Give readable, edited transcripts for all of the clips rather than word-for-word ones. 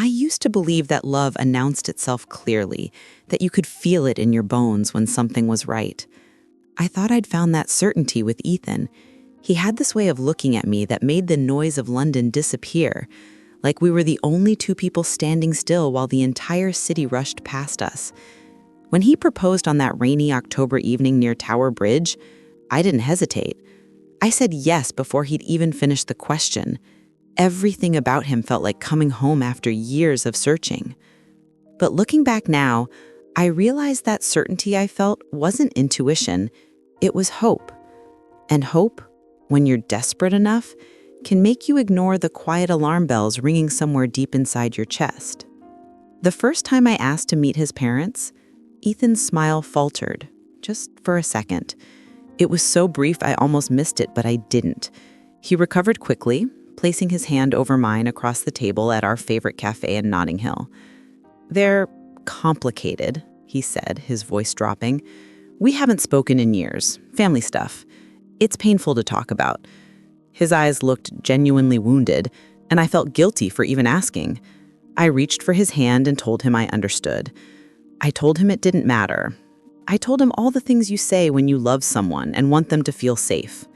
I used to believe that love announced itself clearly, that you could feel it in your bones when something was right. I thought I'd found that certainty with Ethan. He had this way of looking at me that made the noise of London disappear, like we were the only two people standing still while the entire city rushed past us. When he proposed on that rainy October evening near Tower Bridge, I didn't hesitate. I said yes before he'd even finished the question. Everything about him felt like coming home after years of searching. But looking back now, I realized that certainty I felt wasn't intuition, it was hope. And hope, when you're desperate enough, can make you ignore the quiet alarm bells ringing somewhere deep inside your chest. The first time I asked to meet his parents, Ethan's smile faltered, just for a second. It was so brief I almost missed it, but I didn't. He recovered quickly, placing his hand over mine across the table at our favorite cafe in Notting Hill. "They're complicated," he said, his voice dropping. "We haven't spoken in years. Family stuff. It's painful to talk about." His eyes looked genuinely wounded, and I felt guilty for even asking. I reached for his hand and told him I understood. I told him it didn't matter. I told him all the things you say when you love someone and want them to feel safe.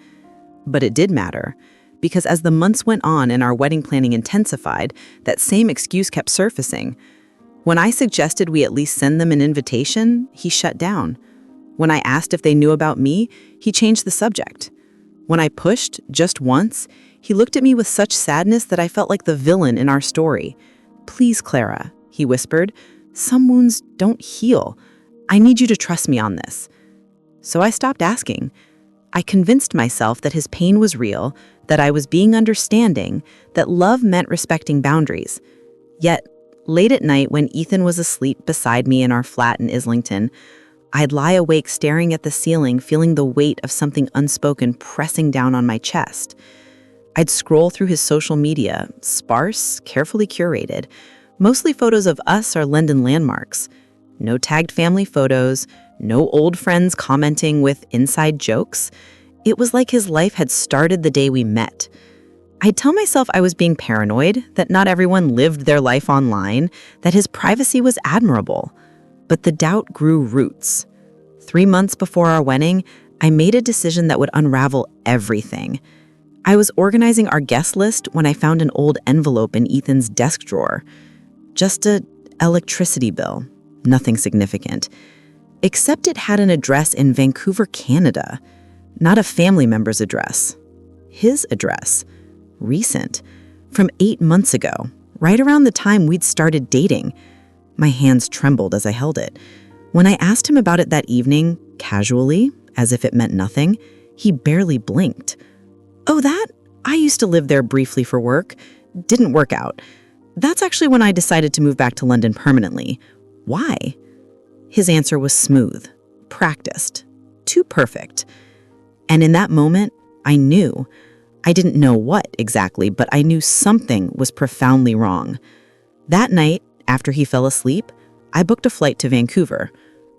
But it did matter, because as the months went on and our wedding planning intensified, that same excuse kept surfacing. When I suggested we at least send them an invitation, he shut down. When I asked if they knew about me, he changed the subject. When I pushed, just once, he looked at me with such sadness that I felt like the villain in our story. "Please, Clara," he whispered, "some wounds don't heal. I need you to trust me on this." So I stopped asking. I convinced myself that his pain was real, that I was being understanding, that love meant respecting boundaries. Yet, late at night when Ethan was asleep beside me in our flat in Islington, I'd lie awake staring at the ceiling, feeling the weight of something unspoken pressing down on my chest. I'd scroll through his social media, sparse, carefully curated, mostly photos of us or London landmarks. No tagged family photos, no old friends commenting with inside jokes. It was like his life had started the day we met. I'd tell myself I was being paranoid, that not everyone lived their life online, that his privacy was admirable. But the doubt grew roots. 3 months before our wedding, I made a decision that would unravel everything. I was organizing our guest list when I found an old envelope in Ethan's desk drawer. Just an electricity bill, nothing significant. Except it had an address in Vancouver, Canada. Not a family member's address. His address. Recent. From 8 months ago, right around the time we'd started dating. My hands trembled as I held it. When I asked him about it that evening, casually, as if it meant nothing, he barely blinked. "Oh, that? I used to live there briefly for work. Didn't work out. That's actually when I decided to move back to London permanently. Why?" His answer was smooth, practiced, too perfect. And in that moment, I knew. I didn't know what exactly, but I knew something was profoundly wrong. That night, after he fell asleep, I booked a flight to Vancouver.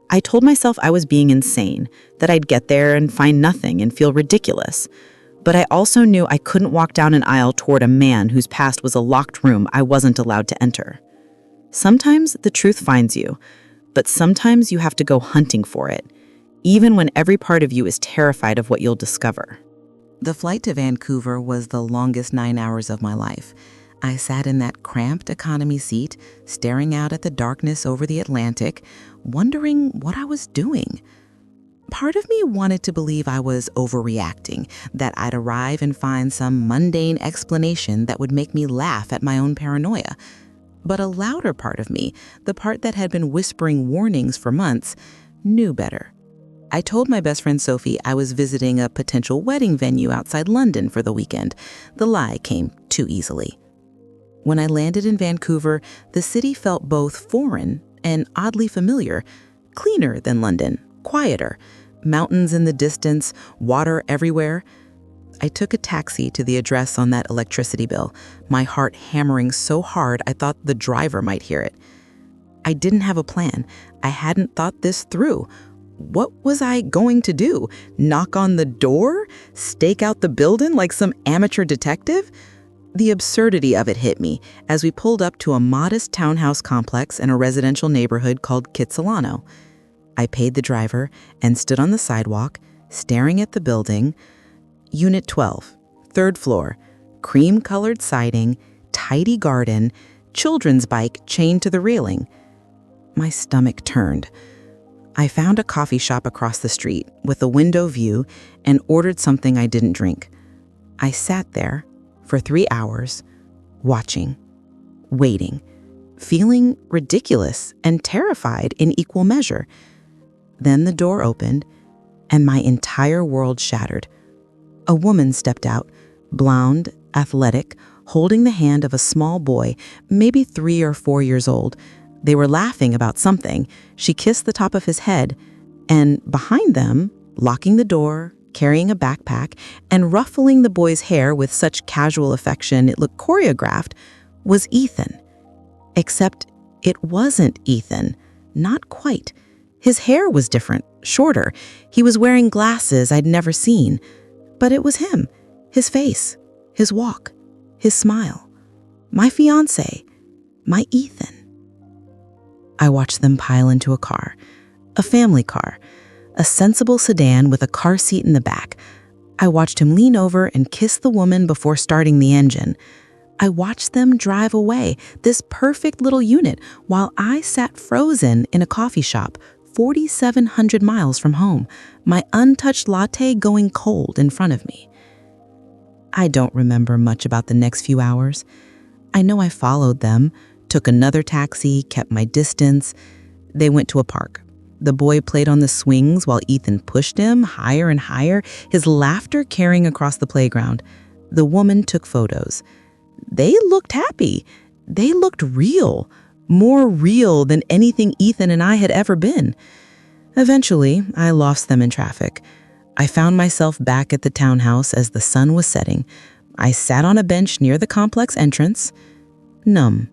I told myself I was being insane, that I'd get there and find nothing and feel ridiculous. But I also knew I couldn't walk down an aisle toward a man whose past was a locked room I wasn't allowed to enter. Sometimes the truth finds you, but sometimes you have to go hunting for it, even when every part of you is terrified of what you'll discover. The flight to Vancouver was the longest 9 hours of my life. I sat in that cramped economy seat, staring out at the darkness over the Atlantic, wondering what I was doing. Part of me wanted to believe I was overreacting, that I'd arrive and find some mundane explanation that would make me laugh at my own paranoia. But a louder part of me, the part that had been whispering warnings for months, knew better. I told my best friend Sophie I was visiting a potential wedding venue outside London for the weekend. The lie came too easily. When I landed in Vancouver, the city felt both foreign and oddly familiar, cleaner than London, quieter, mountains in the distance, water everywhere. I took a taxi to the address on that electricity bill, my heart hammering so hard I thought the driver might hear it. I didn't have a plan. I hadn't thought this through. What was I going to do? Knock on the door? Stake out the building like some amateur detective? The absurdity of it hit me as we pulled up to a modest townhouse complex in a residential neighborhood called Kitsilano. I paid the driver and stood on the sidewalk, staring at the building. Unit 12, third floor, cream-colored siding, tidy garden, children's bike chained to the railing. My stomach turned. I found a coffee shop across the street with a window view and ordered something I didn't drink. I sat there for 3 hours, watching, waiting, feeling ridiculous and terrified in equal measure. Then the door opened, and my entire world shattered. A woman stepped out, blonde, athletic, holding the hand of a small boy, maybe 3 or 4 years old. They were laughing about something. She kissed the top of his head, and behind them, locking the door, carrying a backpack, and ruffling the boy's hair with such casual affection it looked choreographed, was Ethan. Except it wasn't Ethan. Not quite. His hair was different, shorter. He was wearing glasses I'd never seen. But it was him, his face, his walk, his smile. My fiancé, my Ethan. I watched them pile into a car, a family car, a sensible sedan with a car seat in the back. I watched him lean over and kiss the woman before starting the engine. I watched them drive away, this perfect little unit, while I sat frozen in a coffee shop 4,700 miles from home, my untouched latte going cold in front of me. I don't remember much about the next few hours. I know I followed them, took another taxi, kept my distance. They went to a park. The boy played on the swings while Ethan pushed him higher and higher, his laughter carrying across the playground. The woman took photos. They looked happy. They looked real, more real than anything Ethan and I had ever been. Eventually, I lost them in traffic. I found myself back at the townhouse as the sun was setting. I sat on a bench near the complex entrance, numb.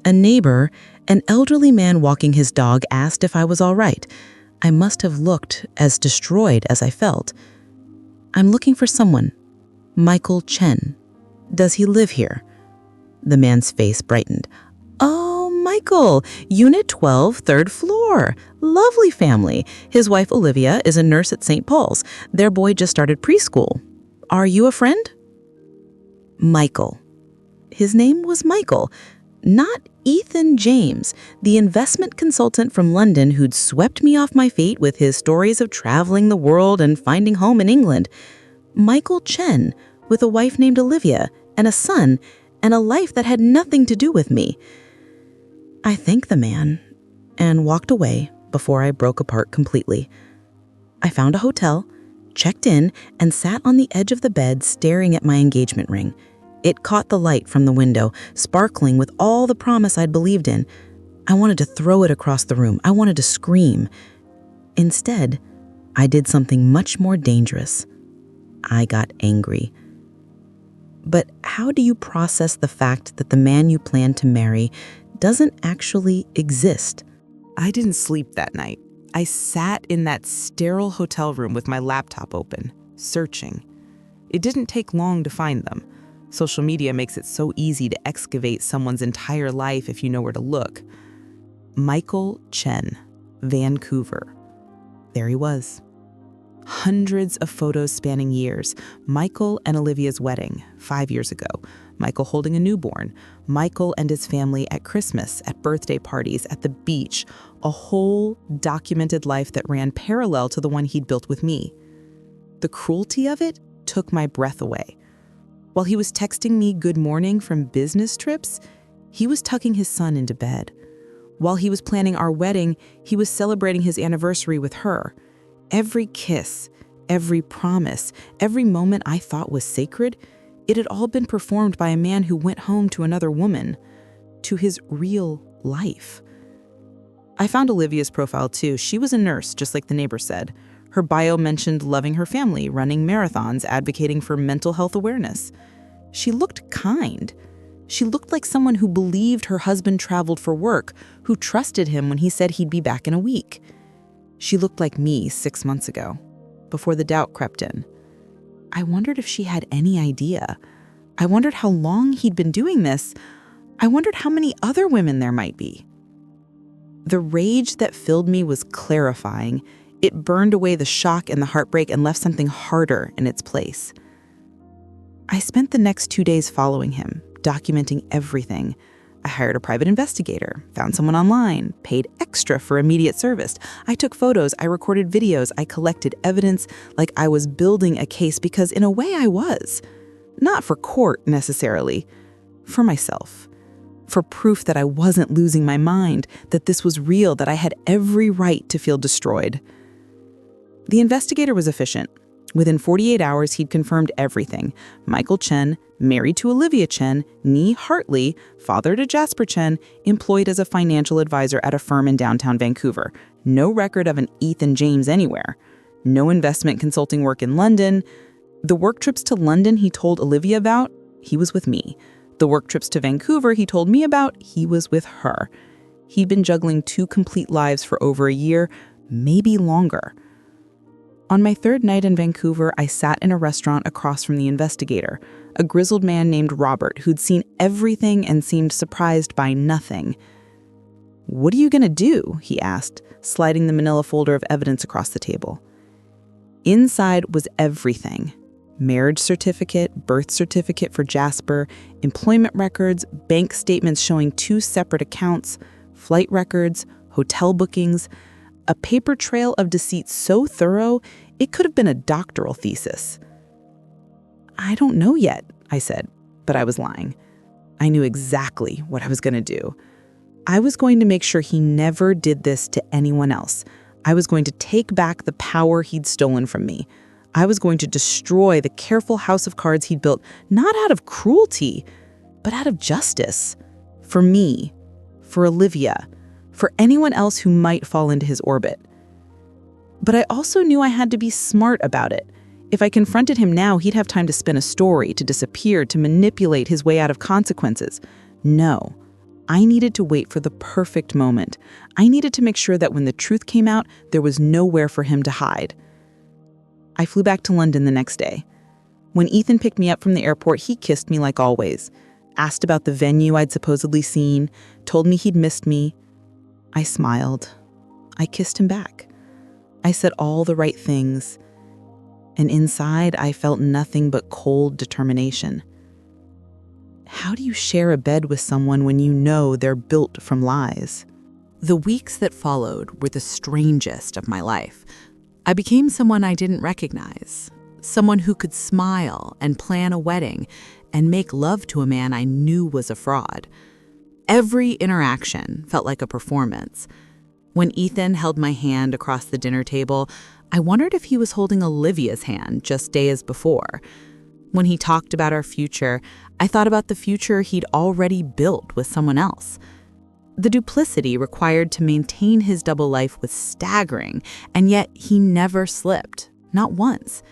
A neighbor, an elderly man walking his dog, asked if I was all right. I must have looked as destroyed as I felt. "I'm looking for someone. Michael Chen. Does he live here?" The man's face brightened. "Oh, Michael, Unit 12, third floor. Lovely family. His wife, Olivia, is a nurse at St. Paul's. Their boy just started preschool. Are you a friend?" Michael. His name was Michael. Not Ethan James, the investment consultant from London who'd swept me off my feet with his stories of traveling the world and finding home in England. Michael Chen, with a wife named Olivia and a son and a life that had nothing to do with me. I thanked the man and walked away before I broke apart completely. I found a hotel, checked in, and sat on the edge of the bed staring at my engagement ring. It caught the light from the window, sparkling with all the promise I'd believed in. I wanted to throw it across the room. I wanted to scream. Instead, I did something much more dangerous. I got angry. But how do you process the fact that the man you plan to marry doesn't actually exist? I didn't sleep that night. I sat in that sterile hotel room with my laptop open, searching. It didn't take long to find them. Social media makes it so easy to excavate someone's entire life if you know where to look. Michael Chen, Vancouver. There he was. Hundreds of photos spanning years. Michael and Olivia's wedding 5 years ago. Michael holding a newborn. Michael and his family at Christmas, at birthday parties, at the beach. A whole documented life that ran parallel to the one he'd built with me. The cruelty of it took my breath away. While he was texting me good morning from business trips, he was tucking his son into bed. While he was planning our wedding, he was celebrating his anniversary with her. Every kiss, every promise, every moment I thought was sacred, it had all been performed by a man who went home to another woman, to his real life. I found Olivia's profile too. She was a nurse, just like the neighbor said. Her bio mentioned loving her family, running marathons, advocating for mental health awareness. She looked kind. She looked like someone who believed her husband traveled for work, who trusted him when he said he'd be back in a week. She looked like me 6 months ago, before the doubt crept in. I wondered if she had any idea. I wondered how long he'd been doing this. I wondered how many other women there might be. The rage that filled me was clarifying. It burned away the shock and the heartbreak and left something harder in its place. I spent the next 2 days following him, documenting everything. I hired a private investigator, found someone online, paid extra for immediate service. I took photos, I recorded videos, I collected evidence like I was building a case because in a way I was. Not for court necessarily, for myself. For proof that I wasn't losing my mind, that this was real, that I had every right to feel destroyed. The investigator was efficient. Within 48 hours, he'd confirmed everything. Michael Chen, married to Olivia Chen, nee Hartley, father to Jasper Chen, employed as a financial advisor at a firm in downtown Vancouver. No record of an Ethan James anywhere. No investment consulting work in London. The work trips to London he told Olivia about, he was with me. The work trips to Vancouver he told me about, he was with her. He'd been juggling 2 complete lives for over a year, maybe longer. On my 3rd night in Vancouver, I sat in a restaurant across from the investigator, a grizzled man named Robert who'd seen everything and seemed surprised by nothing. "What are you gonna do?" he asked, sliding the manila folder of evidence across the table. Inside was everything. Marriage certificate, birth certificate for Jasper, employment records, bank statements showing 2 separate accounts, flight records, hotel bookings, a paper trail of deceit so thorough it could have been a doctoral thesis. "I don't know yet," I said, but I was lying. I knew exactly what I was going to do. I was going to make sure he never did this to anyone else. I was going to take back the power he'd stolen from me. I was going to destroy the careful house of cards he'd built, not out of cruelty, but out of justice. For me, for Olivia, for anyone else who might fall into his orbit. But I also knew I had to be smart about it. If I confronted him now, he'd have time to spin a story, to disappear, to manipulate his way out of consequences. No, I needed to wait for the perfect moment. I needed to make sure that when the truth came out, there was nowhere for him to hide. I flew back to London the next day. When Ethan picked me up from the airport, he kissed me like always, asked about the venue I'd supposedly seen, told me he'd missed me. I smiled. I kissed him back. I said all the right things. And inside, I felt nothing but cold determination. How do you share a bed with someone when you know they're built from lies? The weeks that followed were the strangest of my life. I became someone I didn't recognize, someone who could smile and plan a wedding and make love to a man I knew was a fraud. Every interaction felt like a performance. When Ethan held my hand across the dinner table, I wondered if he was holding Olivia's hand just days before. When he talked about our future, I thought about the future he'd already built with someone else. The duplicity required to maintain his double life was staggering, and yet he never slipped, not once.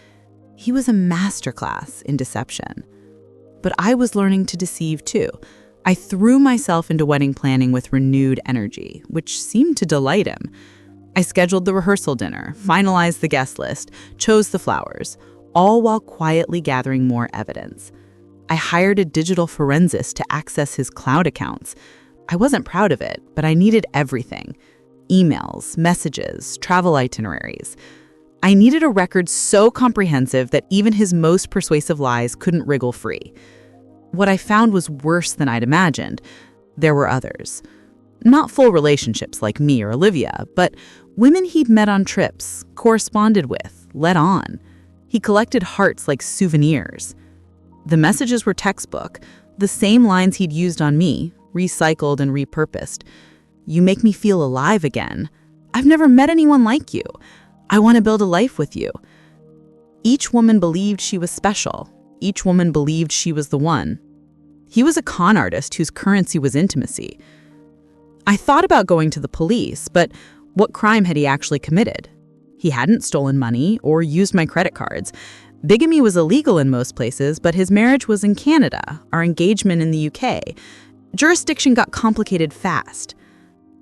He was a masterclass in deception. But I was learning to deceive too. I threw myself into wedding planning with renewed energy, which seemed to delight him. I scheduled the rehearsal dinner, finalized the guest list, chose the flowers, all while quietly gathering more evidence. I hired a digital forensicist to access his cloud accounts. I wasn't proud of it, but I needed everything. Emails, messages, travel itineraries. I needed a record so comprehensive that even his most persuasive lies couldn't wriggle free. What I found was worse than I'd imagined. There were others. Not full relationships like me or Olivia, but women he'd met on trips, corresponded with, led on. He collected hearts like souvenirs. The messages were textbook, the same lines he'd used on me, recycled and repurposed. "You make me feel alive again. I've never met anyone like you. I want to build a life with you." Each woman believed she was special. Each woman believed she was the one. He was a con artist whose currency was intimacy. I thought about going to the police, but what crime had he actually committed? He hadn't stolen money or used my credit cards. Bigamy was illegal in most places, but his marriage was in Canada, our engagement in the UK. Jurisdiction got complicated fast.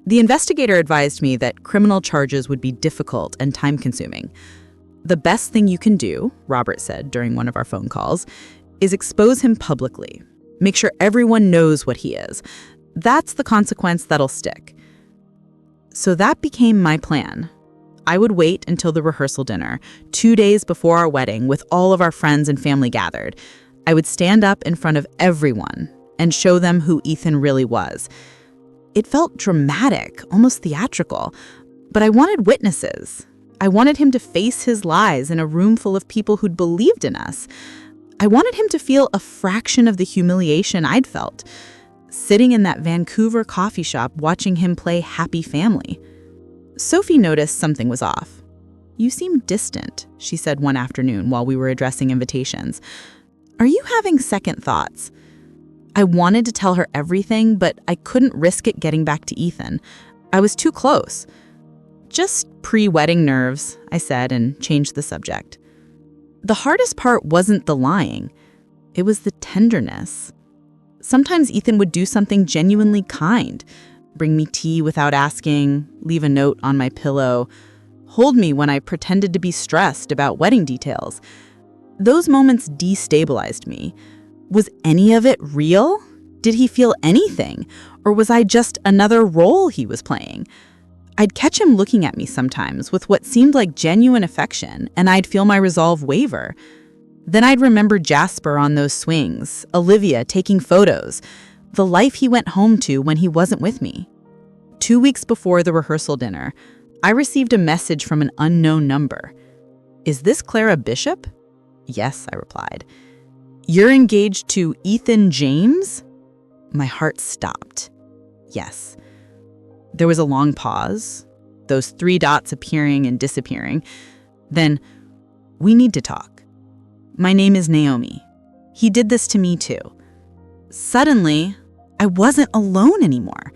The investigator advised me that criminal charges would be difficult and time-consuming. "The best thing you can do," Robert said during one of our phone calls, is expose him publicly. Make sure everyone knows what he is. That's the consequence that'll stick. So that became my plan. I would wait until the rehearsal dinner, 2 days before our wedding, with all of our friends and family gathered. I would stand up in front of everyone and show them who Ethan really was. It felt dramatic, almost theatrical, but I wanted witnesses. I wanted him to face his lies in a room full of people who'd believed in us. I wanted him to feel a fraction of the humiliation I'd felt, sitting in that Vancouver coffee shop watching him play Happy Family. Sophie noticed something was off. "You seem distant," she said one afternoon while we were addressing invitations. "Are you having second thoughts?" I wanted to tell her everything, but I couldn't risk it getting back to Ethan. I was too close. "Just pre-wedding nerves," I said, and changed the subject. The hardest part wasn't the lying. It was the tenderness. Sometimes Ethan would do something genuinely kind, bring me tea without asking, leave a note on my pillow, hold me when I pretended to be stressed about wedding details. Those moments destabilized me. Was any of it real? Did he feel anything? Or was I just another role he was playing? I'd catch him looking at me sometimes with what seemed like genuine affection, and I'd feel my resolve waver. Then I'd remember Jasper on those swings, Olivia taking photos, the life he went home to when he wasn't with me. 2 weeks before the rehearsal dinner, I received a message from an unknown number. "Is this Clara Bishop?" "Yes," I replied. "You're engaged to Ethan James?" My heart stopped. Yes. There was a long pause, those 3 dots appearing and disappearing. Then, "We need to talk. My name is Naomi. He did this to me too." Suddenly, I wasn't alone anymore.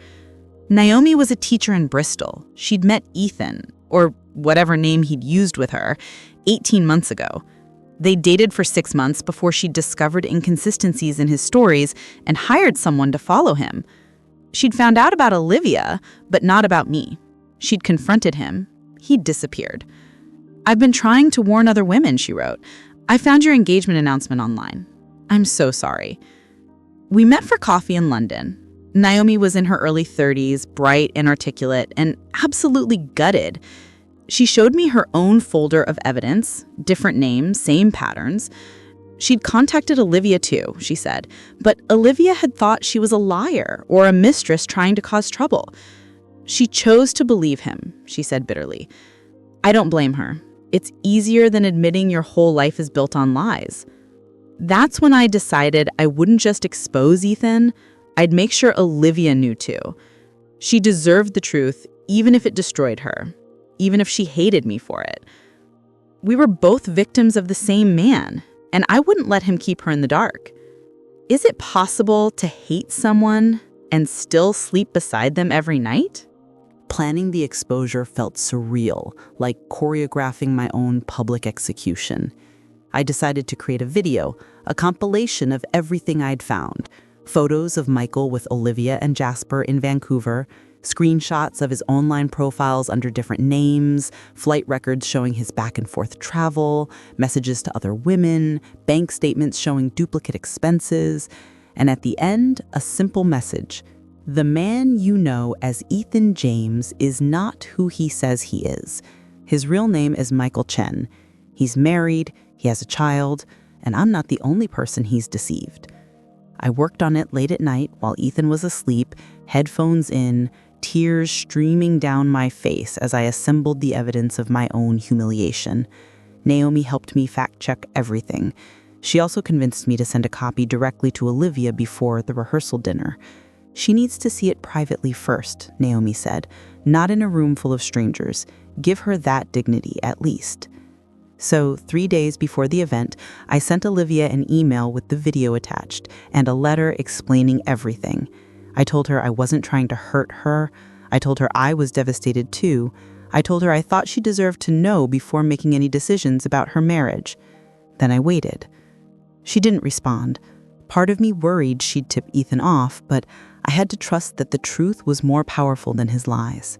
Naomi was a teacher in Bristol. She'd met Ethan, or whatever name he'd used with her, 18 months ago. They dated for 6 months before she discovered inconsistencies in his stories and hired someone to follow him. She'd found out about Olivia, but not about me. She'd confronted him. He'd disappeared. "I've been trying to warn other women," she wrote. "I found your engagement announcement online. I'm so sorry." We met for coffee in London. Naomi was in her early 30s, bright and articulate, and absolutely gutted. She showed me her own folder of evidence, different names, same patterns. She'd contacted Olivia too, she said, but Olivia had thought she was a liar or a mistress trying to cause trouble. She chose to believe him, she said bitterly. I don't blame her. It's easier than admitting your whole life is built on lies. That's when I decided I wouldn't just expose Ethan, I'd make sure Olivia knew too. She deserved the truth, even if it destroyed her, even if she hated me for it. We were both victims of the same man, and I wouldn't let him keep her in the dark. Is it possible to hate someone and still sleep beside them every night? Planning the exposure felt surreal, like choreographing my own public execution. I decided to create a video, a compilation of everything I'd found. Photos of Michael with Olivia and Jasper in Vancouver, screenshots of his online profiles under different names, flight records showing his back and forth travel, messages to other women, bank statements showing duplicate expenses, and at the end, a simple message. The man you know as Ethan James is not who he says he is. His real name is Michael Chen. He's married, he has a child, and I'm not the only person he's deceived. I worked on it late at night while Ethan was asleep, headphones in, tears streaming down my face as I assembled the evidence of my own humiliation. Naomi helped me fact-check everything. She also convinced me to send a copy directly to Olivia before the rehearsal dinner. She needs to see it privately first, Naomi said, not in a room full of strangers. Give her that dignity, at least. So, 3 days before the event, I sent Olivia an email with the video attached and a letter explaining everything. I told her I wasn't trying to hurt her. I told her I was devastated too. I told her I thought she deserved to know before making any decisions about her marriage. Then I waited. She didn't respond. Part of me worried she'd tip Ethan off, but I had to trust that the truth was more powerful than his lies.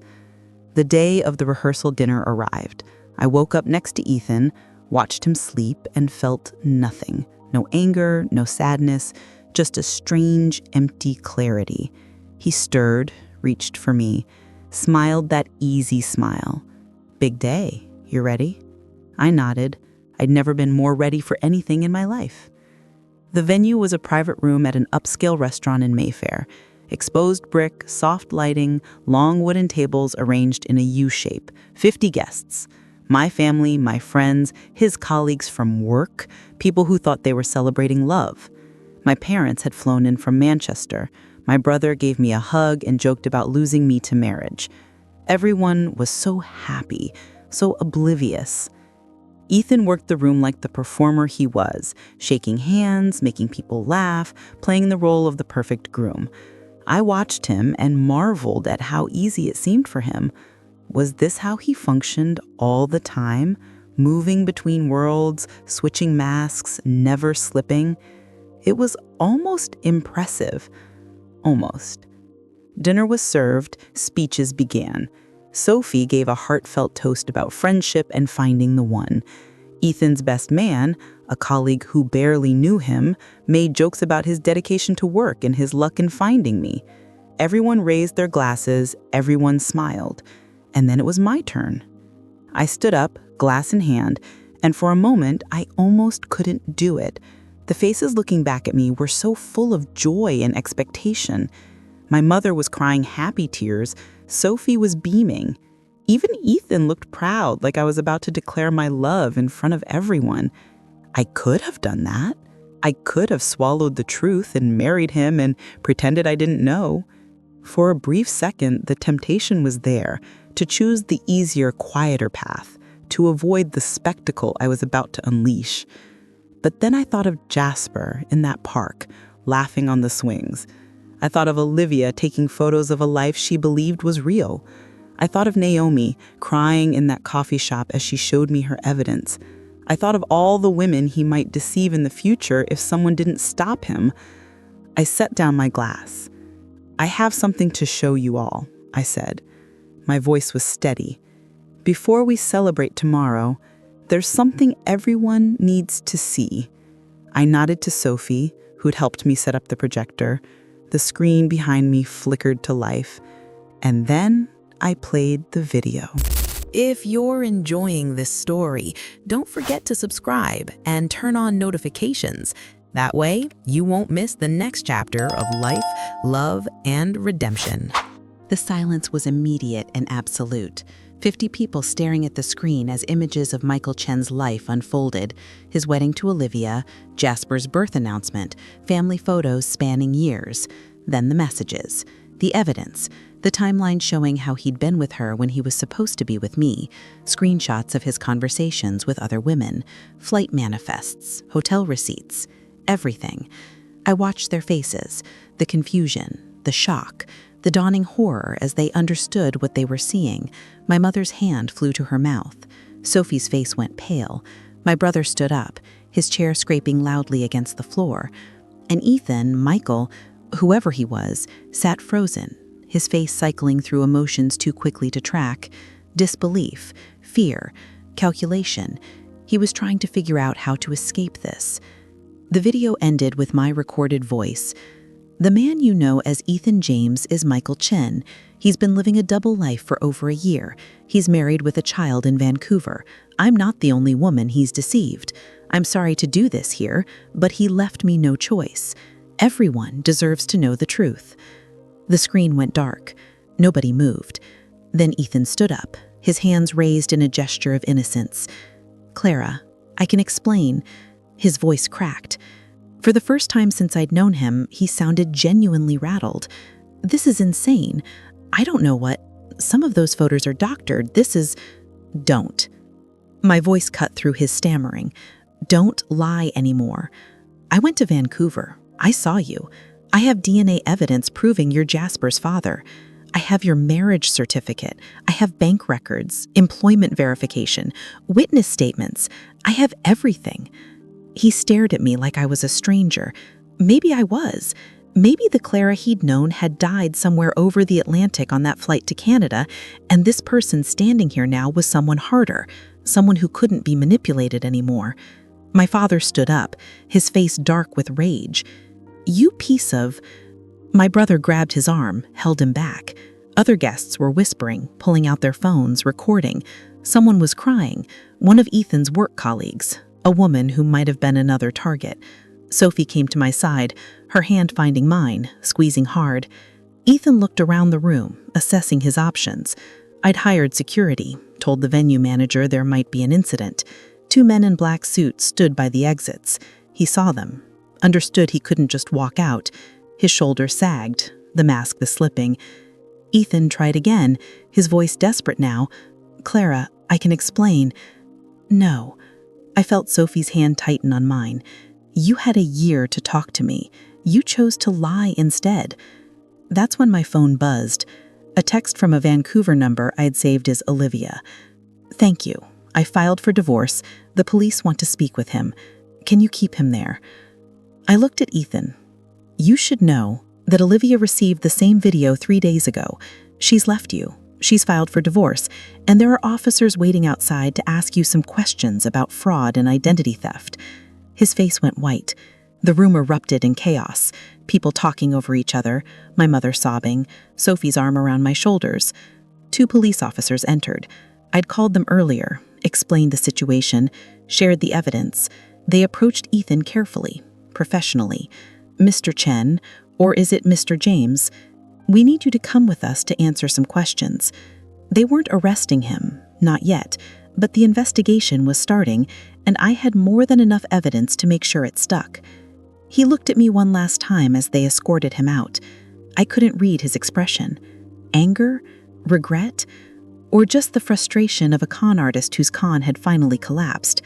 The day of the rehearsal dinner arrived. I woke up next to Ethan, watched him sleep, and felt nothing. No anger, no sadness, just a strange, empty clarity. He stirred, reached for me, smiled that easy smile. "Big day. You ready?" I nodded. I'd never been more ready for anything in my life. The venue was a private room at an upscale restaurant in Mayfair. Exposed brick, soft lighting, long wooden tables arranged in a U shape. 50 guests. My family, my friends, his colleagues from work, people who thought they were celebrating love. My parents had flown in from Manchester. My brother gave me a hug and joked about losing me to marriage. Everyone was so happy, so oblivious. Ethan worked the room like the performer he was, shaking hands, making people laugh, playing the role of the perfect groom. I watched him and marveled at how easy it seemed for him. Was this how he functioned all the time, moving between worlds, switching masks, never slipping? It was almost impressive. Almost. Dinner was served, speeches began. Sophie gave a heartfelt toast about friendship and finding the one. Ethan's best man, a colleague who barely knew him, made jokes about his dedication to work and his luck in finding me. Everyone raised their glasses, everyone smiled. And then it was my turn. I stood up, glass in hand, and for a moment I almost couldn't do it. The faces looking back at me were so full of joy and expectation. My mother was crying happy tears. Sophie was beaming. Even Ethan looked proud, like I was about to declare my love in front of everyone. I could have done that. I could have swallowed the truth and married him and pretended I didn't know. For a brief second, the temptation was there to choose the easier, quieter path, to avoid the spectacle I was about to unleash. But then I thought of Jasper in that park, laughing on the swings. I thought of Olivia taking photos of a life she believed was real. I thought of Naomi crying in that coffee shop as she showed me her evidence. I thought of all the women he might deceive in the future if someone didn't stop him. I set down my glass. "I have something to show you all," I said. My voice was steady. "Before we celebrate tomorrow, there's something everyone needs to see." I nodded to Sophie, who'd helped me set up the projector. The screen behind me flickered to life. And then I played the video. If you're enjoying this story, don't forget to subscribe and turn on notifications. That way, you won't miss the next chapter of life, love, and redemption. The silence was immediate and absolute. 50 people staring at the screen as images of Michael Chen's life unfolded. His wedding to Olivia, Jasper's birth announcement, family photos spanning years. Then the messages, the evidence, the timeline showing how he'd been with her when he was supposed to be with me, screenshots of his conversations with other women, flight manifests, hotel receipts, everything. I watched their faces, the confusion, the shock, the dawning horror as they understood what they were seeing. My mother's hand flew to her mouth. Sophie's face went pale. My brother stood up, his chair scraping loudly against the floor. And Ethan, Michael, whoever he was, sat frozen, his face cycling through emotions too quickly to track. Disbelief, fear, calculation. He was trying to figure out how to escape this. The video ended with my recorded voice. "The man you know as Ethan James is Michael Chen. He's been living a double life for over a year. He's married with a child in Vancouver. I'm not the only woman he's deceived. I'm sorry to do this here, but he left me no choice. Everyone deserves to know the truth." The screen went dark. Nobody moved. Then Ethan stood up, his hands raised in a gesture of innocence. "Clara, I can explain." His voice cracked. For the first time since I'd known him, he sounded genuinely rattled. "This is insane. I don't know what. Some of those photos are doctored. This is..." "Don't." My voice cut through his stammering. "Don't lie anymore. I went to Vancouver. I saw you. I have DNA evidence proving you're Jasper's father. I have your marriage certificate. I have bank records, employment verification, witness statements. I have everything." He stared at me like I was a stranger. Maybe I was. Maybe the Clara he'd known had died somewhere over the Atlantic on that flight to Canada, and this person standing here now was someone harder, someone who couldn't be manipulated anymore. My father stood up, his face dark with rage. "You piece of—" My brother grabbed his arm, held him back. Other guests were whispering, pulling out their phones, recording. Someone was crying, one of Ethan's work colleagues, a woman who might have been another target. Sophie came to my side, her hand finding mine, squeezing hard. Ethan looked around the room, assessing his options. I'd hired security, told the venue manager there might be an incident. 2 men in black suits stood by the exits. He saw them, understood he couldn't just walk out. His shoulders sagged, the mask the slipping. Ethan tried again, his voice desperate now. "Clara, I can explain." "No." I felt Sophie's hand tighten on mine. "You had a year to talk to me. You chose to lie instead." That's when my phone buzzed. A text from a Vancouver number I'd saved as Olivia. "Thank you. I filed for divorce. The police want to speak with him. Can you keep him there?" I looked at Ethan. "You should know that Olivia received the same video 3 days ago. She's left you. She's filed for divorce, and there are officers waiting outside to ask you some questions about fraud and identity theft." His face went white. The room erupted in chaos, people talking over each other, my mother sobbing, Sophie's arm around my shoulders. 2 police officers entered. I'd called them earlier, explained the situation, shared the evidence. They approached Ethan carefully, professionally. "Mr. Chen, or is it Mr. James? We need you to come with us to answer some questions." They weren't arresting him, not yet, but the investigation was starting, and I had more than enough evidence to make sure it stuck. He looked at me one last time as they escorted him out. I couldn't read his expression. Anger? Regret? Or just the frustration of a con artist whose con had finally collapsed?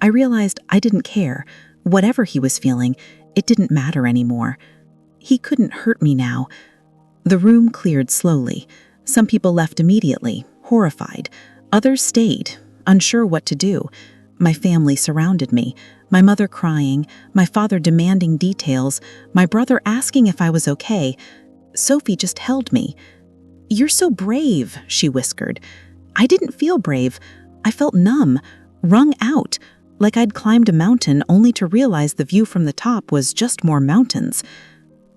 I realized I didn't care. Whatever he was feeling, it didn't matter anymore. He couldn't hurt me now. The room cleared slowly. Some people left immediately, horrified. Others stayed, unsure what to do. My family surrounded me, my mother crying, my father demanding details, my brother asking if I was okay. Sophie just held me. "You're so brave," she whispered. I didn't feel brave. I felt numb, wrung out, like I'd climbed a mountain only to realize the view from the top was just more mountains.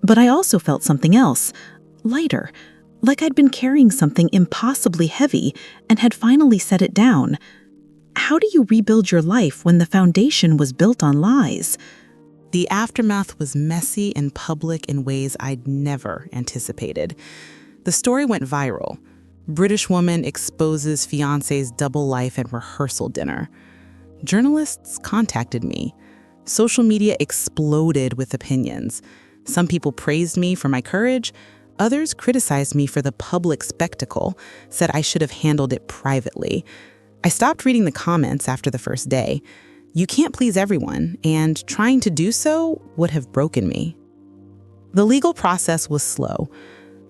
But I also felt something else, lighter, like I'd been carrying something impossibly heavy and had finally set it down. How do you rebuild your life when the foundation was built on lies? The aftermath was messy and public in ways I'd never anticipated. The story went viral. British woman exposes fiancé's double life at rehearsal dinner. Journalists contacted me. Social media exploded with opinions. Some people praised me for my courage. Others criticized me for the public spectacle, said I should have handled it privately. I stopped reading the comments after the first day. You can't please everyone, and trying to do so would have broken me. The legal process was slow.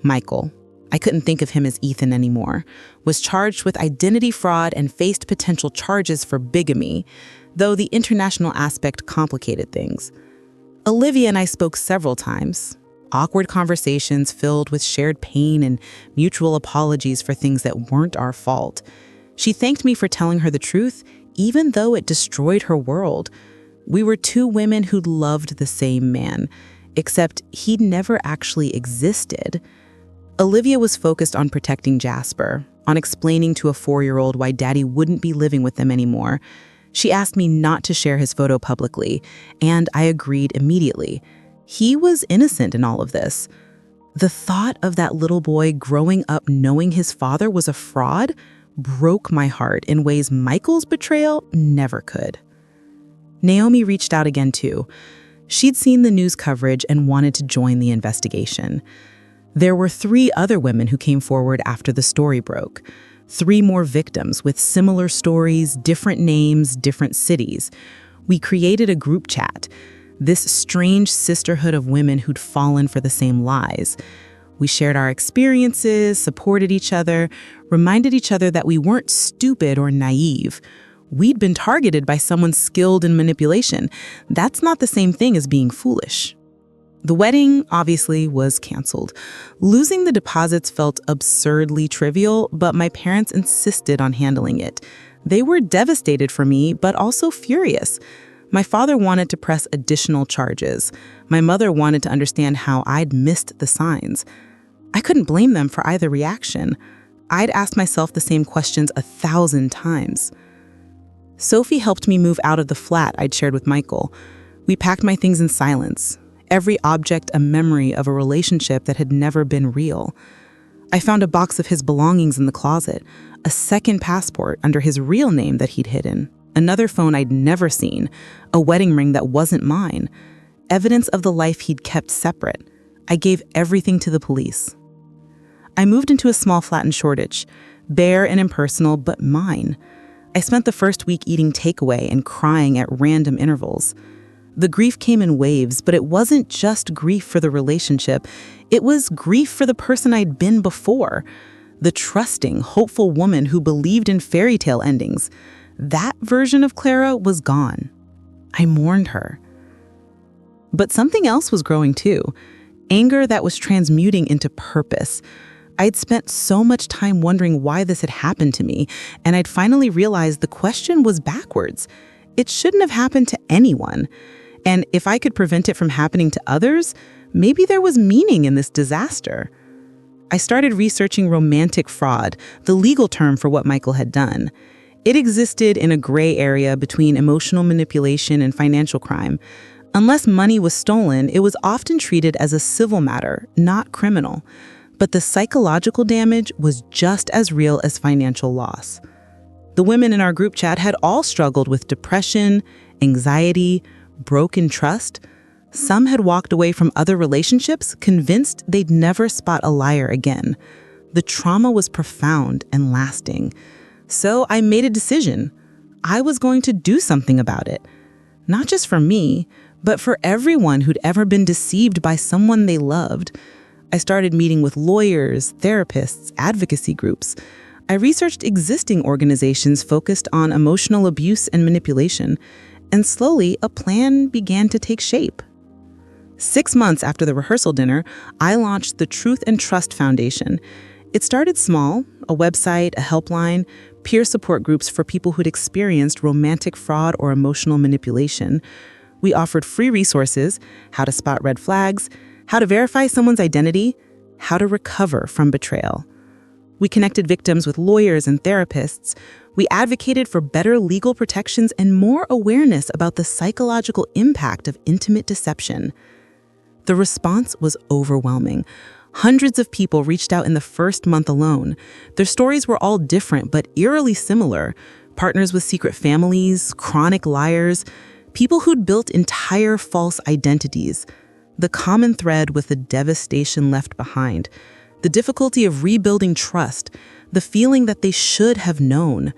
Michael, I couldn't think of him as Ethan anymore, was charged with identity fraud and faced potential charges for bigamy, though the international aspect complicated things. Olivia and I spoke several times, awkward conversations filled with shared pain and mutual apologies for things that weren't our fault. She thanked me for telling her the truth, even though it destroyed her world. We were 2 women who loved the same man, except he'd never actually existed. Olivia was focused on protecting Jasper, on explaining to a 4-year-old why Daddy wouldn't be living with them anymore. She asked me not to share his photo publicly, and I agreed immediately. He was innocent in all of this. The thought of that little boy growing up knowing his father was a fraud broke my heart in ways Michael's betrayal never could. Naomi reached out again too. She'd seen the news coverage and wanted to join the investigation. There were 3 other women who came forward after the story broke. 3 more victims with similar stories, different names, different cities. We created a group chat, this strange sisterhood of women who'd fallen for the same lies. We shared our experiences, supported each other, reminded each other that we weren't stupid or naive. We'd been targeted by someone skilled in manipulation. That's not the same thing as being foolish. The wedding, obviously, was canceled. Losing the deposits felt absurdly trivial, but my parents insisted on handling it. They were devastated for me, but also furious. My father wanted to press additional charges. My mother wanted to understand how I'd missed the signs. I couldn't blame them for either reaction. I'd asked myself the same questions 1,000 times. Sophie helped me move out of the flat I'd shared with Michael. We packed my things in silence, every object a memory of a relationship that had never been real. I found a box of his belongings in the closet, a second passport under his real name that he'd hidden, another phone I'd never seen, a wedding ring that wasn't mine, evidence of the life he'd kept separate. I gave everything to the police. I moved into a small flat in Shoreditch, bare and impersonal, but mine. I spent the first week eating takeaway and crying at random intervals. The grief came in waves, but it wasn't just grief for the relationship. It was grief for the person I'd been before, the trusting, hopeful woman who believed in fairy tale endings. That version of Clara was gone. I mourned her. But something else was growing too, anger that was transmuting into purpose. I'd spent so much time wondering why this had happened to me, and I'd finally realized the question was backwards. It shouldn't have happened to anyone. And if I could prevent it from happening to others, maybe there was meaning in this disaster. I started researching romantic fraud, the legal term for what Michael had done. It existed in a gray area between emotional manipulation and financial crime. Unless money was stolen, it was often treated as a civil matter, not criminal. But the psychological damage was just as real as financial loss. The women in our group chat had all struggled with depression, anxiety, broken trust. Some had walked away from other relationships convinced they'd never spot a liar again. The trauma was profound and lasting. So I made a decision. I was going to do something about it. Not just for me, but for everyone who'd ever been deceived by someone they loved. I started meeting with lawyers, therapists, advocacy groups. I researched existing organizations focused on emotional abuse and manipulation, and slowly a plan began to take shape. 6 months after the rehearsal dinner, I launched the Truth and Trust Foundation. It started small, a website, a helpline, peer support groups for people who'd experienced romantic fraud or emotional manipulation. We offered free resources, how to spot red flags, how to verify someone's identity, how to recover from betrayal. We connected victims with lawyers and therapists. We advocated for better legal protections and more awareness about the psychological impact of intimate deception. The response was overwhelming. Hundreds of people reached out in the first month alone. Their stories were all different but eerily similar. Partners with secret families, chronic liars, people who'd built entire false identities. The common thread was the devastation left behind, the difficulty of rebuilding trust, the feeling that they should have known.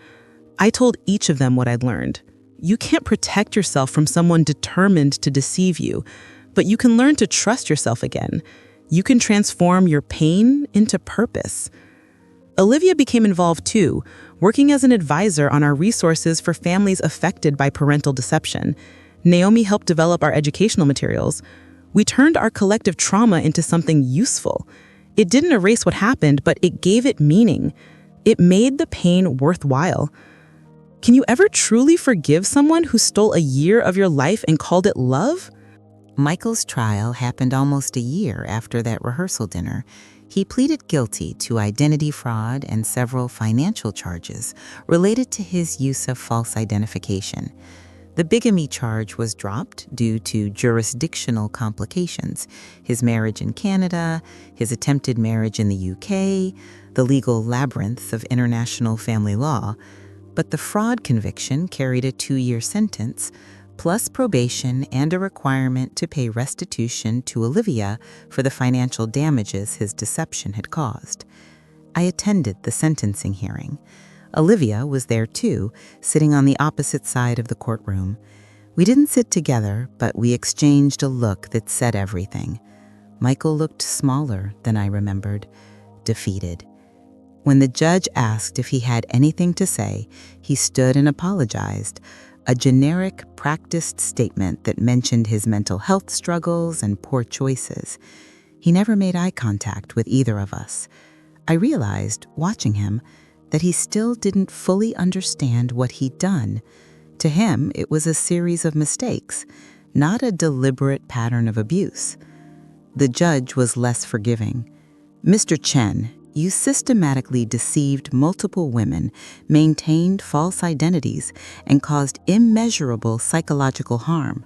I told each of them what I'd learned. You can't protect yourself from someone determined to deceive you, but you can learn to trust yourself again. You can transform your pain into purpose. Olivia became involved too, working as an advisor on our resources for families affected by parental deception. Naomi helped develop our educational materials. We turned our collective trauma into something useful. It didn't erase what happened, but it gave it meaning. It made the pain worthwhile. Can you ever truly forgive someone who stole a year of your life and called it love? Michael's trial happened almost a year after that rehearsal dinner. He pleaded guilty to identity fraud and several financial charges related to his use of false identification. The bigamy charge was dropped due to jurisdictional complications, his marriage in Canada, his attempted marriage in the UK, the legal labyrinth of international family law. But the fraud conviction carried a 2-year sentence, plus probation and a requirement to pay restitution to Olivia for the financial damages his deception had caused. I attended the sentencing hearing. Olivia was there too, sitting on the opposite side of the courtroom. We didn't sit together, but we exchanged a look that said everything. Michael looked smaller than I remembered, defeated. When the judge asked if he had anything to say, he stood and apologized, a generic, practiced statement that mentioned his mental health struggles and poor choices. He never made eye contact with either of us. I realized, watching him, that he still didn't fully understand what he'd done, To him, it was a series of mistakes, not a deliberate pattern of abuse. The judge was less forgiving. Mr. Chen, you systematically deceived multiple women, maintained false identities, and caused immeasurable psychological harm.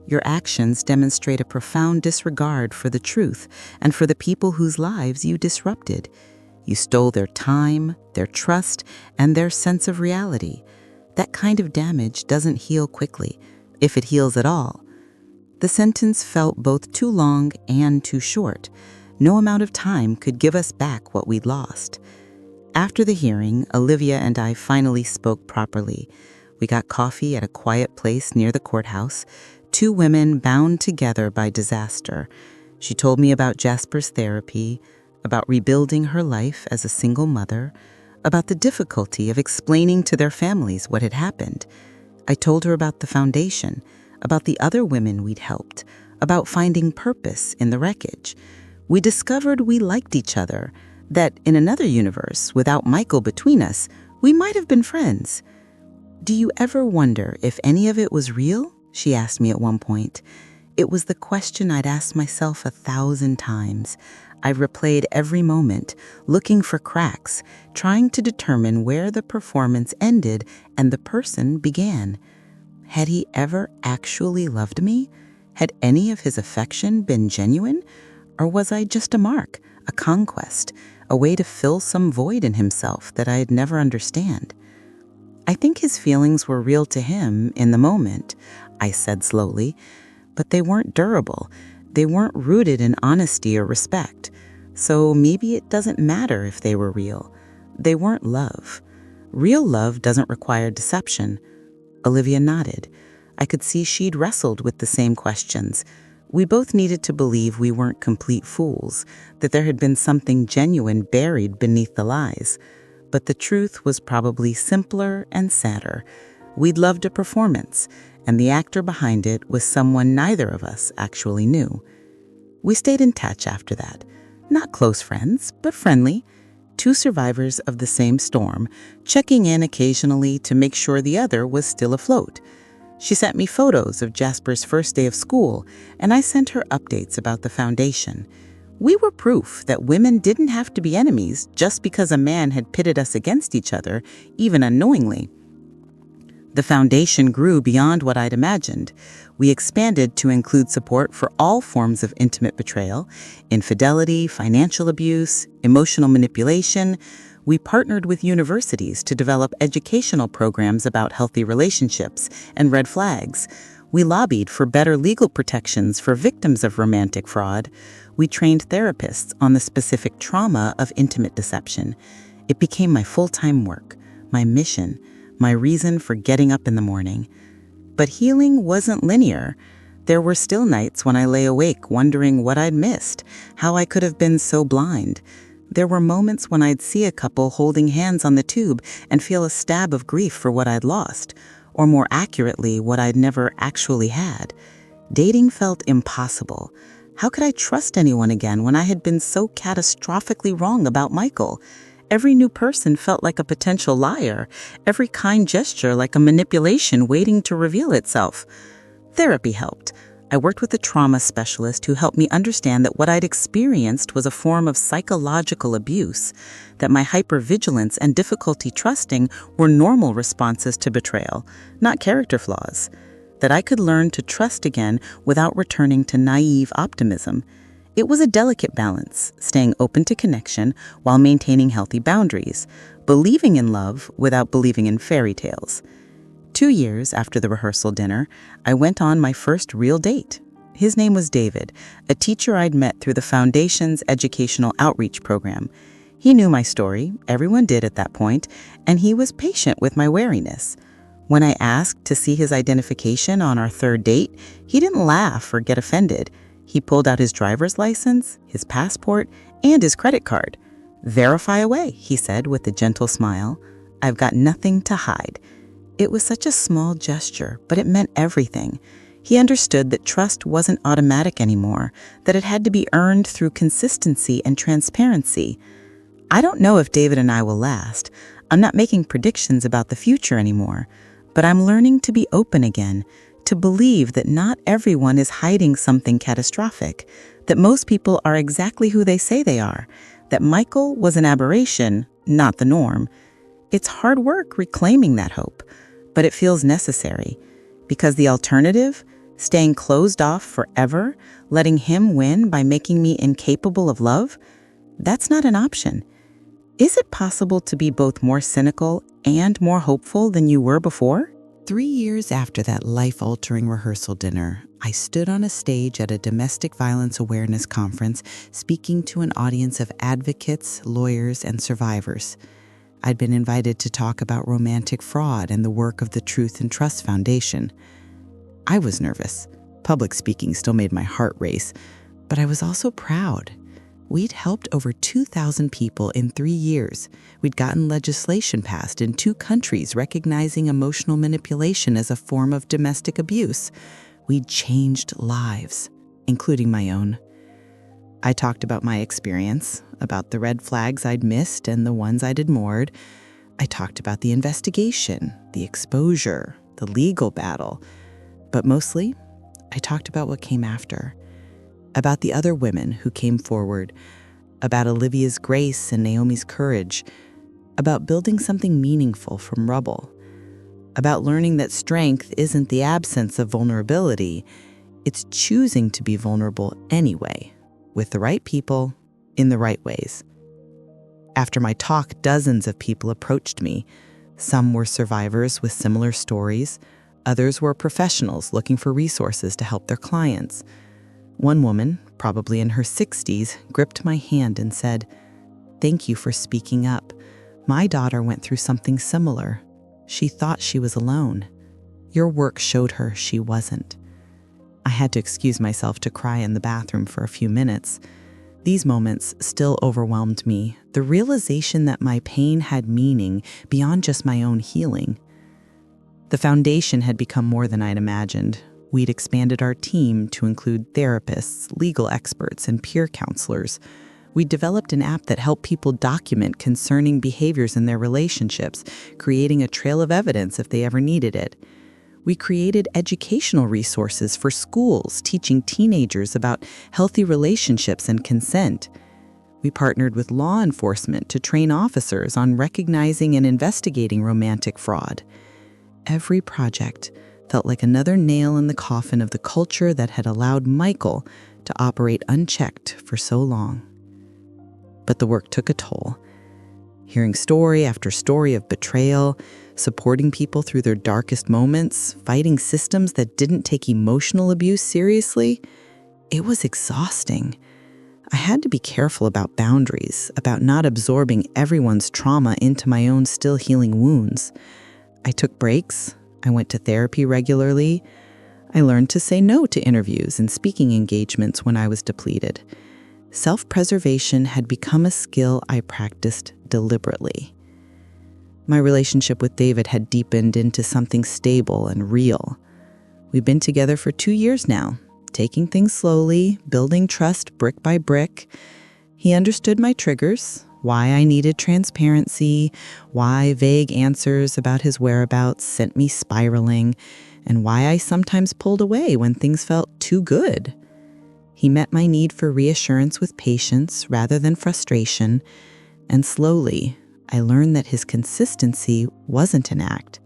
Your actions demonstrate a profound disregard for the truth and for the people whose lives you disrupted. You stole their time, their trust, and their sense of reality. That kind of damage doesn't heal quickly, if it heals at all. The sentence felt both too long and too short. No amount of time could give us back what we'd lost. After the hearing, Olivia and I finally spoke properly. We got coffee at a quiet place near the courthouse, two women bound together by disaster. She told me about Jasper's therapy, about rebuilding her life as a single mother, about the difficulty of explaining to their families what had happened. I told her about the foundation, about the other women we'd helped, about finding purpose in the wreckage. We discovered we liked each other, that in another universe, without Michael between us, we might have been friends. "Do you ever wonder if any of it was real?" she asked me at one point. It was the question I'd asked myself 1,000 times. I replayed every moment, looking for cracks, trying to determine where the performance ended and the person began. Had he ever actually loved me? Had any of his affection been genuine? Or was I just a mark, a conquest, a way to fill some void in himself that I'd never understand? "I think his feelings were real to him in the moment," I said slowly, "but they weren't durable. They weren't rooted in honesty or respect. So maybe it doesn't matter if they were real. They weren't love. Real love doesn't require deception." Olivia nodded. I could see she'd wrestled with the same questions. We both needed to believe we weren't complete fools, that there had been something genuine buried beneath the lies. But the truth was probably simpler and sadder. We'd loved a performance, and the actor behind it was someone neither of us actually knew. We stayed in touch after that. Not close friends, but friendly. Two survivors of the same storm, checking in occasionally to make sure the other was still afloat. She sent me photos of Jasper's first day of school, and I sent her updates about the foundation. We were proof that women didn't have to be enemies just because a man had pitted us against each other, even unknowingly. The foundation grew beyond what I'd imagined. We expanded to include support for all forms of intimate betrayal, infidelity, financial abuse, emotional manipulation. We partnered with universities to develop educational programs about healthy relationships and red flags. We lobbied for better legal protections for victims of romantic fraud. We trained therapists on the specific trauma of intimate deception. It became my full-time work, my mission, my reason for getting up in the morning. But healing wasn't linear. There were still nights when I lay awake wondering what I'd missed, how I could have been so blind. There were moments when I'd see a couple holding hands on the tube and feel a stab of grief for what I'd lost, or more accurately, what I'd never actually had. Dating felt impossible. How could I trust anyone again when I had been so catastrophically wrong about Michael? Every new person felt like a potential liar, every kind gesture like a manipulation waiting to reveal itself. Therapy helped. I worked with a trauma specialist who helped me understand that what I'd experienced was a form of psychological abuse, that my hypervigilance and difficulty trusting were normal responses to betrayal, not character flaws, that I could learn to trust again without returning to naive optimism. It was a delicate balance, staying open to connection while maintaining healthy boundaries, believing in love without believing in fairy tales. 2 years after the rehearsal dinner, I went on my first real date. His name was David, a teacher I'd met through the Foundation's educational outreach program. He knew my story, everyone did at that point, and he was patient with my wariness. When I asked to see his identification on our third date, he didn't laugh or get offended. He pulled out his driver's license, his passport, and his credit card. "Verify away," he said with a gentle smile. "I've got nothing to hide." It was such a small gesture, but it meant everything. He understood that trust wasn't automatic anymore, that it had to be earned through consistency and transparency. I don't know if David and I will last. I'm not making predictions about the future anymore. But I'm learning to be open again, to believe that not everyone is hiding something catastrophic, that most people are exactly who they say they are, that Michael was an aberration, not the norm. It's hard work reclaiming that hope, but it feels necessary, because the alternative, staying closed off forever, letting him win by making me incapable of love, that's not an option. Is it possible to be both more cynical and more hopeful than you were before? 3 years after that life-altering rehearsal dinner, I stood on a stage at a domestic violence awareness conference speaking to an audience of advocates, lawyers, and survivors. I'd been invited to talk about romantic fraud and the work of the Truth and Trust Foundation. I was nervous. Public speaking still made my heart race, but I was also proud. We'd helped over 2,000 people in 3 years. We'd gotten legislation passed in 2 countries recognizing emotional manipulation as a form of domestic abuse. We'd changed lives, including my own. I talked about my experience, about the red flags I'd missed and the ones I'd ignored. I talked about the investigation, the exposure, the legal battle. But mostly, I talked about what came after. About the other women who came forward, about Olivia's grace and Naomi's courage, about building something meaningful from rubble, about learning that strength isn't the absence of vulnerability, it's choosing to be vulnerable anyway, with the right people, in the right ways. After my talk, dozens of people approached me. Some were survivors with similar stories. Others were professionals looking for resources to help their clients. One woman, probably in her 60s, gripped my hand and said, "Thank you for speaking up. My daughter went through something similar. She thought she was alone. Your work showed her she wasn't." I had to excuse myself to cry in the bathroom for a few minutes. These moments still overwhelmed me, the realization that my pain had meaning beyond just my own healing. The foundation had become more than I'd imagined. We'd expanded our team to include therapists, legal experts, and peer counselors. We developed an app that helped people document concerning behaviors in their relationships, creating a trail of evidence if they ever needed it. We created educational resources for schools, teaching teenagers about healthy relationships and consent. We partnered with law enforcement to train officers on recognizing and investigating romantic fraud. Every project felt like another nail in the coffin of the culture that had allowed Michael to operate unchecked for so long. But the work took a toll. Hearing story after story of betrayal, supporting people through their darkest moments, fighting systems that didn't take emotional abuse seriously, it was exhausting. I had to be careful about boundaries, about not absorbing everyone's trauma into my own still healing wounds. I took breaks. I went to therapy regularly. I learned to say no to interviews and speaking engagements when I was depleted. Self-preservation had become a skill I practiced deliberately. My relationship with David had deepened into something stable and real. We've been together for 2 years now, taking things slowly, building trust brick by brick. He understood my triggers, why I needed transparency, why vague answers about his whereabouts sent me spiraling, and why I sometimes pulled away when things felt too good. He met my need for reassurance with patience rather than frustration, and slowly, I learned that his consistency wasn't an act.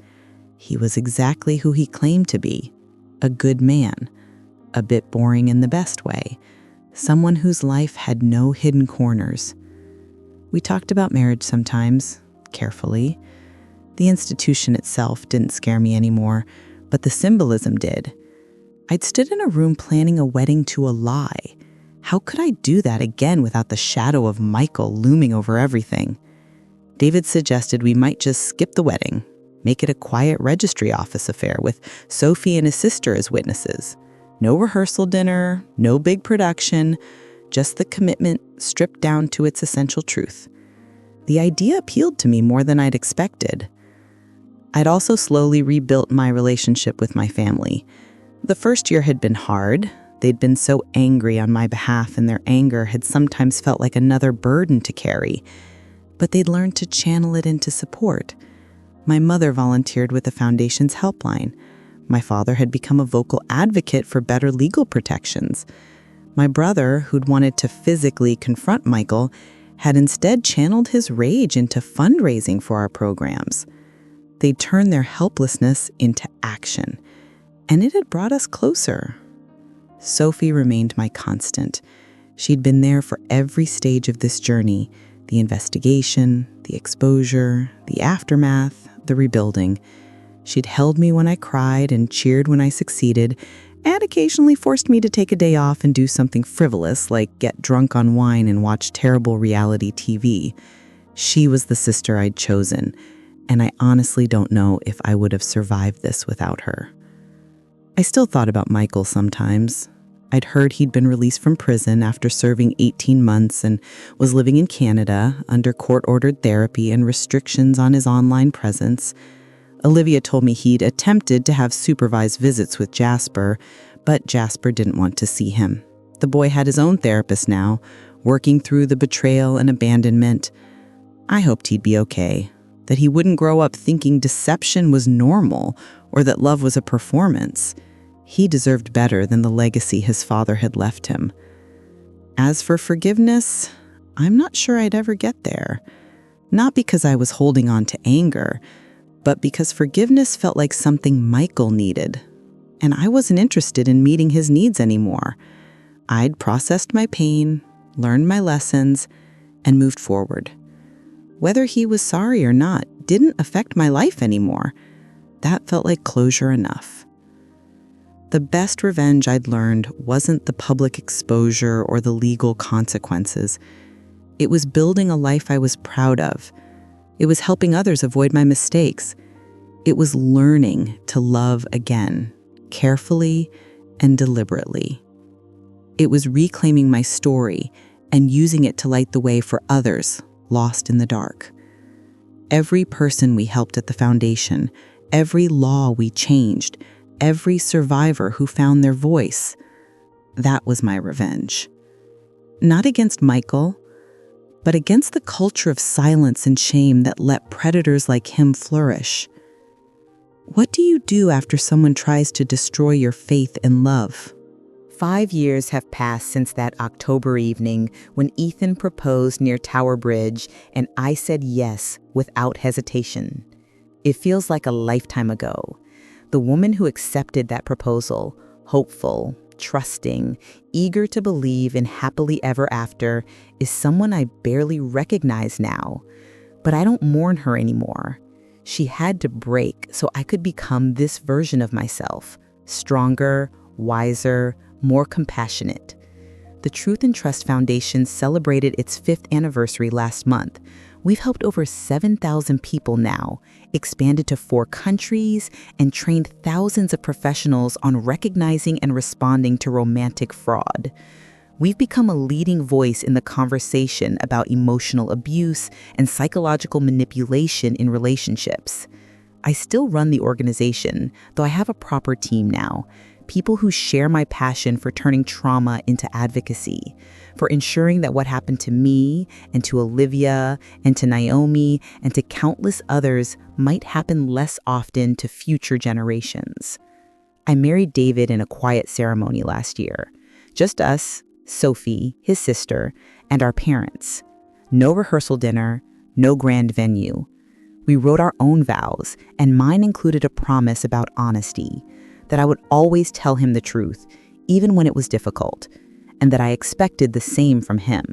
He was exactly who he claimed to be, a good man, a bit boring in the best way, someone whose life had no hidden corners. We talked about marriage sometimes, carefully. The institution itself didn't scare me anymore, but the symbolism did. I'd stood in a room planning a wedding to a lie. How could I do that again without the shadow of Michael looming over everything? David suggested we might just skip the wedding, make it a quiet registry office affair with Sophie and his sister as witnesses. No rehearsal dinner, no big production, just the commitment stripped down to its essential truth. The idea appealed to me more than I'd expected. I'd also slowly rebuilt my relationship with my family. The first year had been hard. They'd been so angry on my behalf, and their anger had sometimes felt like another burden to carry. But they'd learned to channel it into support. My mother volunteered with the foundation's helpline. My father had become a vocal advocate for better legal protections. My brother, who'd wanted to physically confront Michael, had instead channeled his rage into fundraising for our programs. They turned their helplessness into action, and it had brought us closer. Sophie remained my constant. She'd been there for every stage of this journey: the investigation, the exposure, the aftermath, the rebuilding. She'd held me when I cried and cheered when I succeeded, and occasionally forced me to take a day off and do something frivolous like get drunk on wine and watch terrible reality TV. She was the sister I'd chosen, and I honestly don't know if I would have survived this without her. I still thought about Michael sometimes. I'd heard he'd been released from prison after serving 18 months and was living in Canada under court-ordered therapy and restrictions on his online presence. Olivia told me he'd attempted to have supervised visits with Jasper, but Jasper didn't want to see him. The boy had his own therapist now, working through the betrayal and abandonment. I hoped he'd be okay, that he wouldn't grow up thinking deception was normal or that love was a performance. He deserved better than the legacy his father had left him. As for forgiveness, I'm not sure I'd ever get there. Not because I was holding on to anger, but because forgiveness felt like something Michael needed, and I wasn't interested in meeting his needs anymore. I'd processed my pain, learned my lessons, and moved forward. Whether he was sorry or not didn't affect my life anymore. That felt like closure enough. The best revenge I'd learned wasn't the public exposure or the legal consequences. It was building a life I was proud of. It was helping others avoid my mistakes. It was learning to love again, carefully and deliberately. It was reclaiming my story and using it to light the way for others lost in the dark. Every person we helped at the foundation, every law we changed, every survivor who found their voice, that was my revenge. Not against Michael, but against the culture of silence and shame that let predators like him flourish. What do you do after someone tries to destroy your faith and love? 5 years have passed since that October evening when Ethan proposed near Tower Bridge and I said yes without hesitation. It feels like a lifetime ago. The woman who accepted that proposal, hopeful, trusting, eager to believe in happily ever after, is someone I barely recognize now. But I don't mourn her anymore. She had to break so I could become this version of myself, stronger, wiser, more compassionate. The Truth and Trust Foundation celebrated its 5th anniversary last month. We've helped over 7,000 people now, expanded to 4 countries, and trained thousands of professionals on recognizing and responding to romantic fraud. We've become a leading voice in the conversation about emotional abuse and psychological manipulation in relationships. I still run the organization, though I have a proper team now. People who share my passion for turning trauma into advocacy, for ensuring that what happened to me and to Olivia and to Naomi and to countless others might happen less often to future generations. I married David in a quiet ceremony last year. Just us, Sophie, his sister, and our parents. No rehearsal dinner, no grand venue. We wrote our own vows, and mine included a promise about honesty, that I would always tell him the truth, even when it was difficult, and that I expected the same from him.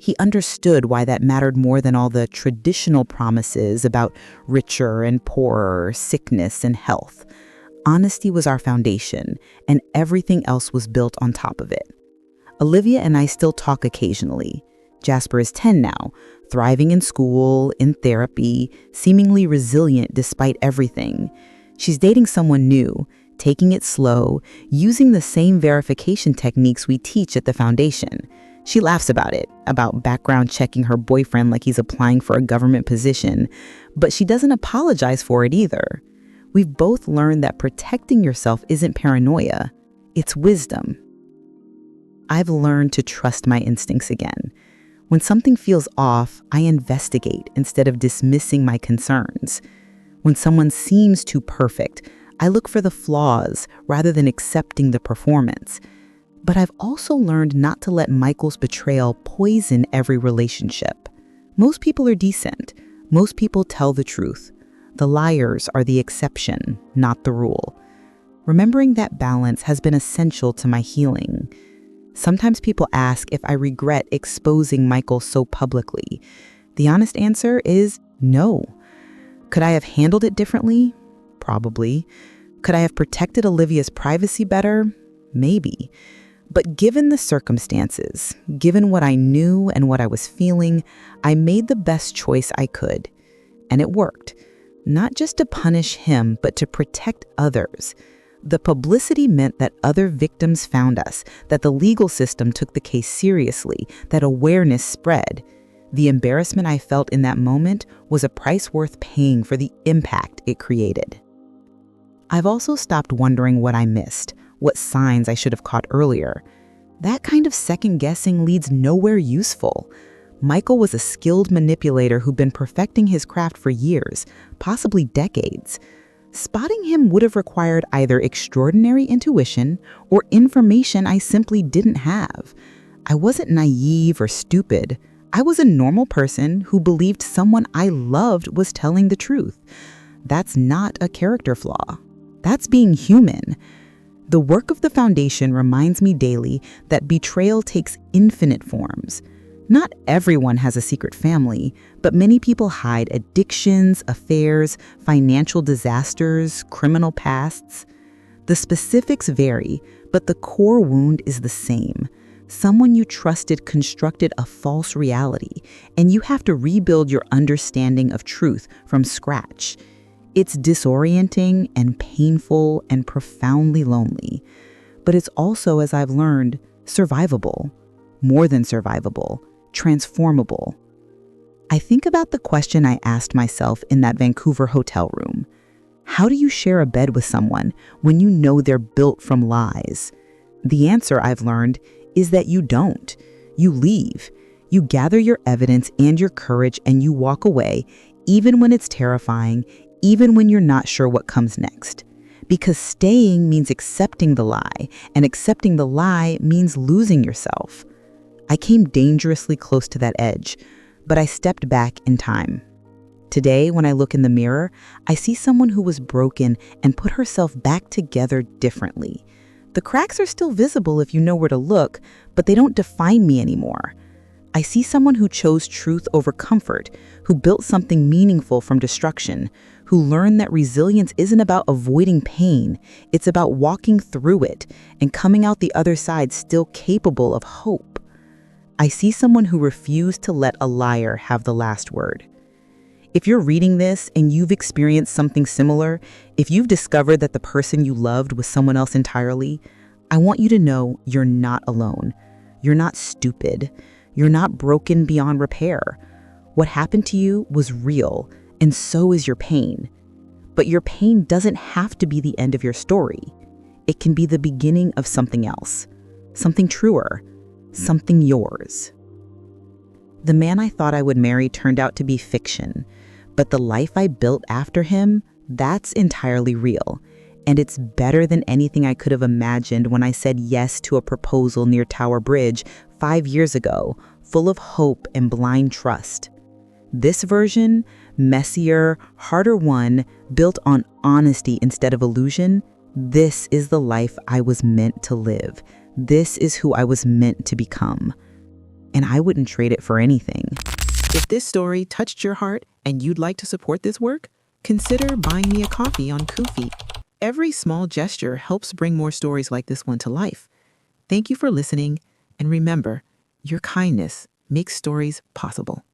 He understood why that mattered more than all the traditional promises about richer and poorer, sickness and health. Honesty was our foundation, and everything else was built on top of it. Olivia and I still talk occasionally. Jasper is 10 now, thriving in school, in therapy, seemingly resilient despite everything. She's dating someone new, taking it slow, using the same verification techniques we teach at the foundation. She laughs about it, about background checking her boyfriend like he's applying for a government position, but she doesn't apologize for it either. We've both learned that protecting yourself isn't paranoia, it's wisdom. I've learned to trust my instincts again. When something feels off, I investigate instead of dismissing my concerns. When someone seems too perfect, I look for the flaws rather than accepting the performance. But I've also learned not to let Michael's betrayal poison every relationship. Most people are decent. Most people tell the truth. The liars are the exception, not the rule. Remembering that balance has been essential to my healing. Sometimes people ask if I regret exposing Michael so publicly. The honest answer is no. Could I have handled it differently? Probably. Could I have protected Olivia's privacy better? Maybe. But given the circumstances, given what I knew and what I was feeling, I made the best choice I could. And it worked. Not just to punish him, but to protect others. The publicity meant that other victims found us, that the legal system took the case seriously, that awareness spread. The embarrassment I felt in that moment was a price worth paying for the impact it created. I've also stopped wondering what I missed, what signs I should have caught earlier. That kind of second-guessing leads nowhere useful. Michael was a skilled manipulator who'd been perfecting his craft for years, possibly decades. Spotting him would have required either extraordinary intuition or information I simply didn't have. I wasn't naive or stupid. I was a normal person who believed someone I loved was telling the truth. That's not a character flaw. That's being human. The work of the foundation reminds me daily that betrayal takes infinite forms. Not everyone has a secret family, but many people hide addictions, affairs, financial disasters, criminal pasts. The specifics vary, but the core wound is the same. Someone you trusted constructed a false reality, and you have to rebuild your understanding of truth from scratch. It's disorienting and painful and profoundly lonely. But it's also, as I've learned, survivable. More than survivable. Transformable. I think about the question I asked myself in that Vancouver hotel room. How do you share a bed with someone when you know they're built from lies? The answer, I've learned, is that you don't. You leave. You gather your evidence and your courage and you walk away, even when it's terrifying, even when you're not sure what comes next. Because staying means accepting the lie, and accepting the lie means losing yourself. I came dangerously close to that edge, but I stepped back in time. Today, when I look in the mirror, I see someone who was broken and put herself back together differently. The cracks are still visible if you know where to look, but they don't define me anymore. I see someone who chose truth over comfort, who built something meaningful from destruction, who learned that resilience isn't about avoiding pain, it's about walking through it and coming out the other side still capable of hope. I see someone who refused to let a liar have the last word. If you're reading this and you've experienced something similar, if you've discovered that the person you loved was someone else entirely, I want you to know you're not alone. You're not stupid. You're not broken beyond repair. What happened to you was real, and so is your pain. But your pain doesn't have to be the end of your story. It can be the beginning of something else, something truer, something yours. The man I thought I would marry turned out to be fiction, but the life I built after him, that's entirely real. And it's better than anything I could have imagined when I said yes to a proposal near Tower Bridge 5 years ago, full of hope and blind trust. This version, messier, harder won, built on honesty instead of illusion, this is the life I was meant to live. This is who I was meant to become. And I wouldn't trade it for anything. If this story touched your heart and you'd like to support this work, consider buying me a coffee on Ko-fi. Every small gesture helps bring more stories like this one to life. Thank you for listening, and remember, your kindness makes stories possible.